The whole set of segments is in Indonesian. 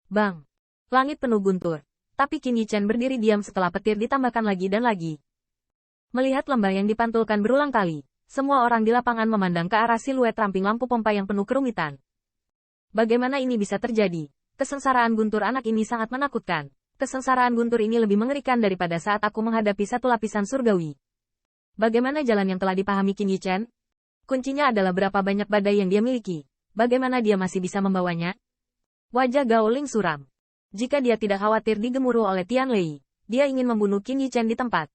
Bang! Langit penuh guntur. Tapi Qin Yichen berdiri diam setelah petir ditambahkan lagi dan lagi. Melihat lembah yang dipantulkan berulang kali, semua orang di lapangan memandang ke arah siluet ramping lampu pompa yang penuh kerumitan. Bagaimana ini bisa terjadi? Kesengsaraan guntur anak ini sangat menakutkan. Kesengsaraan guntur ini lebih mengerikan daripada saat aku menghadapi satu lapisan surgawi. Bagaimana jalan yang telah dipahami Qin Yichen? Kuncinya adalah berapa banyak badai yang dia miliki. Bagaimana dia masih bisa membawanya? Wajah Gao Ling suram. Jika dia tidak khawatir digemuruh oleh Tian Lei, dia ingin membunuh Qin Yichen di tempat.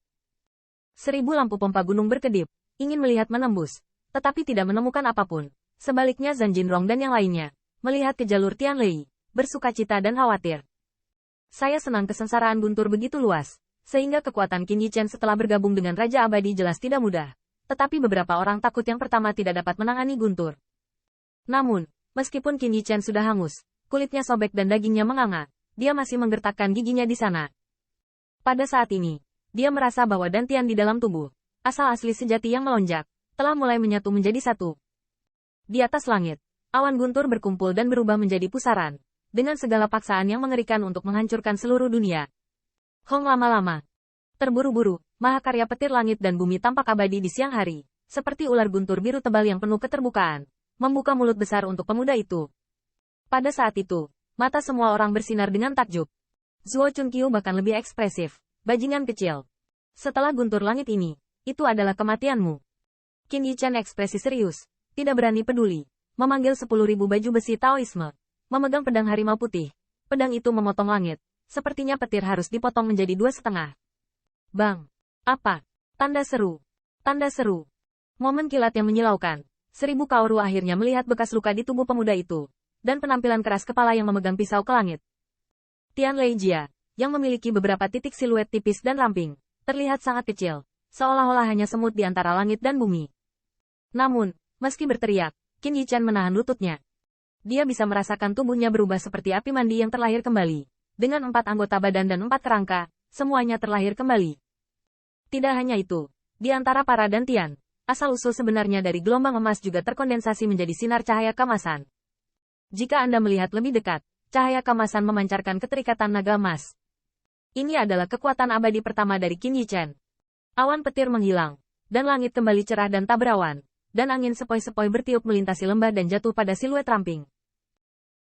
1000 lampu pompa gunung berkedip, ingin melihat menembus, tetapi tidak menemukan apapun. Sebaliknya Zhan Jinrong dan yang lainnya, melihat ke jalur Tian Lei, bersukacita dan khawatir. Saya senang kesengsaraan guntur begitu luas, sehingga kekuatan Qin Yichen setelah bergabung dengan Raja Abadi jelas tidak mudah. Tetapi beberapa orang takut yang pertama tidak dapat menangani guntur. Namun, meskipun Qin Yichen sudah hangus, kulitnya sobek dan dagingnya menganga, dia masih menggertakkan giginya di sana. Pada saat ini, dia merasa bahwa dantian di dalam tubuh, asal asli sejati yang melonjak, telah mulai menyatu menjadi satu. Di atas langit, awan guntur berkumpul dan berubah menjadi pusaran, dengan segala paksaan yang mengerikan untuk menghancurkan seluruh dunia. Hong lama-lama. Terburu-buru, mahakarya petir langit dan bumi tampak abadi di siang hari, seperti ular guntur biru tebal yang penuh keterbukaan, membuka mulut besar untuk pemuda itu. Pada saat itu, mata semua orang bersinar dengan takjub. Zuo Chunqiu bahkan lebih ekspresif. Bajingan kecil. Setelah guntur langit ini, itu adalah kematianmu. Qin Yichen ekspresi serius. Tidak berani peduli. Memanggil 10.000 baju besi Taoisme. Memegang pedang harimau putih. Pedang itu memotong langit. Sepertinya petir harus dipotong menjadi 2,5. Bang! Apa? Tanda seru. Tanda seru. Momen kilat yang menyilaukan. 1000 kaoru akhirnya melihat bekas luka di tubuh pemuda itu. Dan penampilan keras kepala yang memegang pisau ke langit. Tian Lei Jia, yang memiliki beberapa titik siluet tipis dan ramping, terlihat sangat kecil, seolah-olah hanya semut di antara langit dan bumi. Namun, meski berteriak, Qin Yichen menahan lututnya. Dia bisa merasakan tubuhnya berubah seperti api mandi yang terlahir kembali. Dengan 4 anggota badan dan 4 kerangka, semuanya terlahir kembali. Tidak hanya itu, di antara para dantian, asal-usul sebenarnya dari gelombang emas juga terkondensasi menjadi sinar cahaya keemasan. Jika Anda melihat lebih dekat, cahaya keemasan memancarkan keterikatan naga emas. Ini adalah kekuatan abadi pertama dari Qin Yichen. Awan petir menghilang, dan langit kembali cerah dan tak berawan, dan angin sepoi-sepoi bertiup melintasi lembah dan jatuh pada siluet ramping.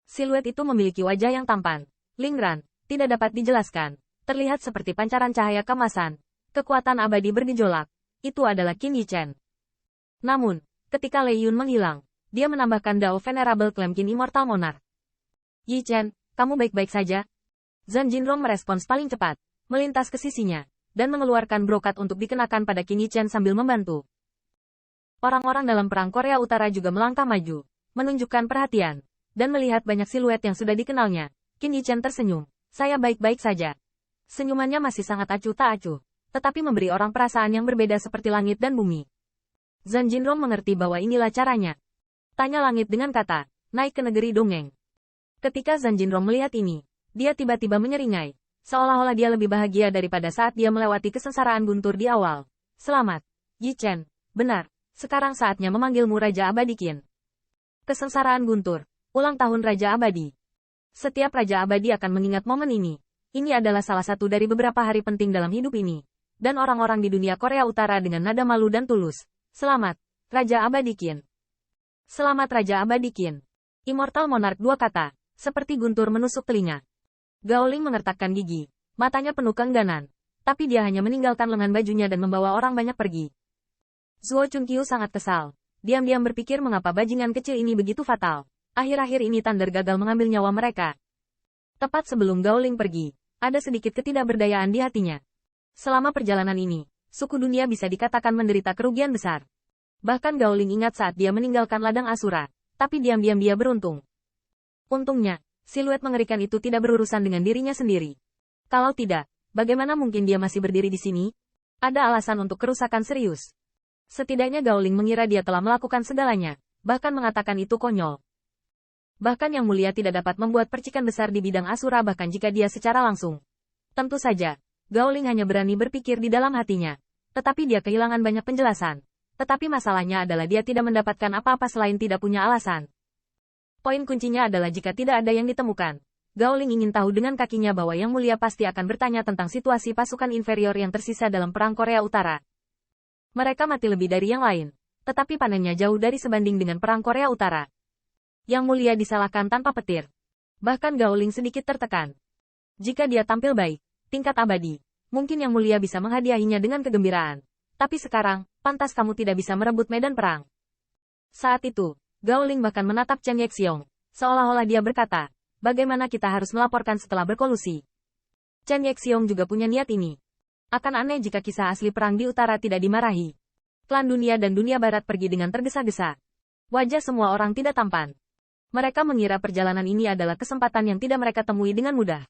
Siluet itu memiliki wajah yang tampan, lingkaran, tidak dapat dijelaskan, terlihat seperti pancaran cahaya keemasan. Kekuatan abadi bergejolak, itu adalah Qin Yichen. Namun, ketika Lei Yun menghilang, dia menambahkan Dao Venerable Claim Qin Immortal Monarch. Yichen, kamu baik-baik saja? Zhan Jinrong merespons paling cepat, melintas ke sisinya, dan mengeluarkan brokat untuk dikenakan pada Qin Yichen sambil membantu. Orang-orang dalam perang Korea Utara juga melangkah maju, menunjukkan perhatian, dan melihat banyak siluet yang sudah dikenalnya. Qin Yichen tersenyum, saya baik-baik saja. Senyumannya masih sangat acuh tak acuh, tetapi memberi orang perasaan yang berbeda seperti langit dan bumi. Zhan Jinrong mengerti bahwa inilah caranya. Tanya langit dengan kata, naik ke negeri dongeng. Ketika Zhan Jinrong melihat ini, dia tiba-tiba menyeringai, seolah-olah dia lebih bahagia daripada saat dia melewati kesengsaraan guntur di awal. Selamat, Yichen, benar, sekarang saatnya memanggilmu Raja Abadi Qin. Kesengsaraan guntur, ulang tahun Raja Abadi. Setiap Raja Abadi akan mengingat momen ini. Ini adalah salah satu dari beberapa hari penting dalam hidup ini. Dan orang-orang di dunia Korea Utara dengan nada malu dan tulus. Selamat, Raja Abadi Qin. Selamat Raja Abadi Qin. Immortal Monarch 2 kata, seperti guntur menusuk telinga. Gao Ling mengertakkan gigi, matanya penuh keengganan. Tapi dia hanya meninggalkan lengan bajunya dan membawa orang banyak pergi. Zuo Chunqiu sangat kesal. Diam-diam berpikir mengapa bajingan kecil ini begitu fatal. Akhir-akhir ini Thunder gagal mengambil nyawa mereka. Tepat sebelum Gao Ling pergi, ada sedikit ketidakberdayaan di hatinya. Selama perjalanan ini, suku dunia bisa dikatakan menderita kerugian besar. Bahkan Gao Ling ingat saat dia meninggalkan ladang Asura, tapi diam-diam dia beruntung. Untungnya, siluet mengerikan itu tidak berurusan dengan dirinya sendiri. Kalau tidak, bagaimana mungkin dia masih berdiri di sini? Ada alasan untuk kerusakan serius. Setidaknya Gao Ling mengira dia telah melakukan segalanya, bahkan mengatakan itu konyol. Bahkan Yang Mulia tidak dapat membuat percikan besar di bidang Asura bahkan jika dia secara langsung. Tentu saja, Gao Ling hanya berani berpikir di dalam hatinya. Tetapi dia kehilangan banyak penjelasan. Tetapi masalahnya adalah dia tidak mendapatkan apa-apa selain tidak punya alasan. Poin kuncinya adalah jika tidak ada yang ditemukan, Gaoling ingin tahu dengan kakinya bahwa Yang Mulia pasti akan bertanya tentang situasi pasukan inferior yang tersisa dalam Perang Korea Utara. Mereka mati lebih dari yang lain, tetapi panennya jauh dari sebanding dengan Perang Korea Utara. Yang Mulia disalahkan tanpa petir. Bahkan Gaoling sedikit tertekan. Jika dia tampil baik, tingkat abadi, mungkin Yang Mulia bisa menghadiahinya dengan kegembiraan. Tapi sekarang, pantas kamu tidak bisa merebut medan perang. Saat itu, Gaoling bahkan menatap Chen Yexiong, seolah-olah dia berkata, bagaimana kita harus melaporkan setelah berkolusi. Chen Yexiong juga punya niat ini. Akan aneh jika kisah asli perang di utara tidak dimarahi. Klan dunia dan dunia barat pergi dengan tergesa-gesa. Wajah semua orang tidak tampan. Mereka mengira perjalanan ini adalah kesempatan yang tidak mereka temui dengan mudah.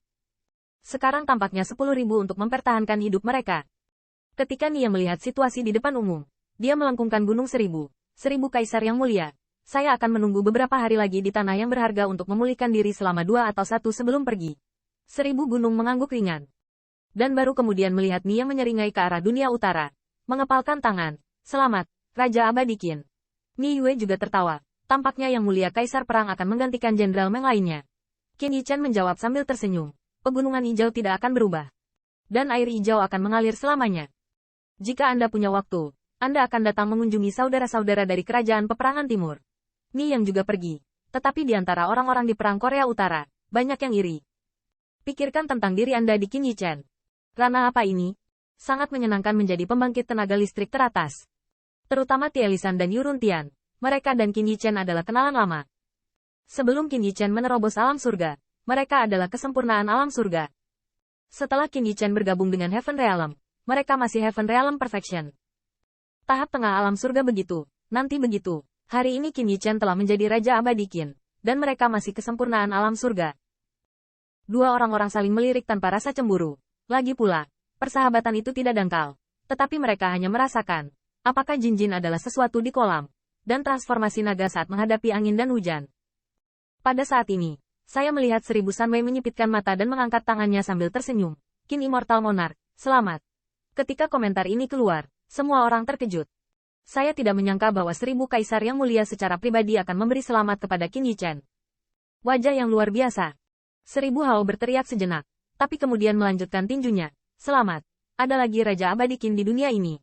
Sekarang tampaknya 10.000 untuk mempertahankan hidup mereka. Ketika Nia melihat situasi di depan umum, dia melengkungkan Gunung Seribu. 1000 Kaisar yang mulia. Saya akan menunggu beberapa hari lagi di tanah yang berharga untuk memulihkan diri selama 2 atau 1 sebelum pergi. 1000 gunung mengangguk ringan. Dan baru kemudian melihat Nia menyeringai ke arah dunia utara. Mengepalkan tangan. Selamat, Raja Abadi Qin. Ni Yue juga tertawa. Tampaknya Yang Mulia Kaisar Perang akan menggantikan Jenderal Meng lainnya. Qin Yichen menjawab sambil tersenyum. Pegunungan hijau tidak akan berubah. Dan air hijau akan mengalir selamanya. Jika Anda punya waktu, Anda akan datang mengunjungi saudara-saudara dari Kerajaan Peperangan Timur. Ni yang juga pergi. Tetapi di antara orang-orang di Perang Korea Utara, banyak yang iri. Pikirkan tentang diri Anda di Qin Yichen. Ranah apa ini? Sangat menyenangkan menjadi pembangkit tenaga listrik teratas. Terutama Tielisan dan Yuruntian. Mereka dan Qin Yichen adalah kenalan lama. Sebelum Qin Yichen menerobos alam surga, mereka adalah kesempurnaan alam surga. Setelah Qin Yichen bergabung dengan Heaven Realm, mereka masih Heaven Realm Perfection. Tahap tengah alam surga begitu, nanti begitu. Hari ini Qin Yichen telah menjadi Raja Abadi Qin, dan mereka masih kesempurnaan alam surga. Dua orang-orang saling melirik tanpa rasa cemburu. Lagi pula, persahabatan itu tidak dangkal. Tetapi mereka hanya merasakan, apakah Jin-Jin adalah sesuatu di kolam, dan transformasi naga saat menghadapi angin dan hujan. Pada saat ini, saya melihat 1000 Sunway menyipitkan mata dan mengangkat tangannya sambil tersenyum. Qin Immortal Monarch, selamat. Ketika komentar ini keluar, semua orang terkejut. Saya tidak menyangka bahwa 1000 Kaisar yang mulia secara pribadi akan memberi selamat kepada Qin Yichen. Wajah yang luar biasa. 1000 Hao berteriak sejenak, tapi kemudian melanjutkan tinjunya. Selamat. Ada lagi Raja Abadi Qin di dunia ini.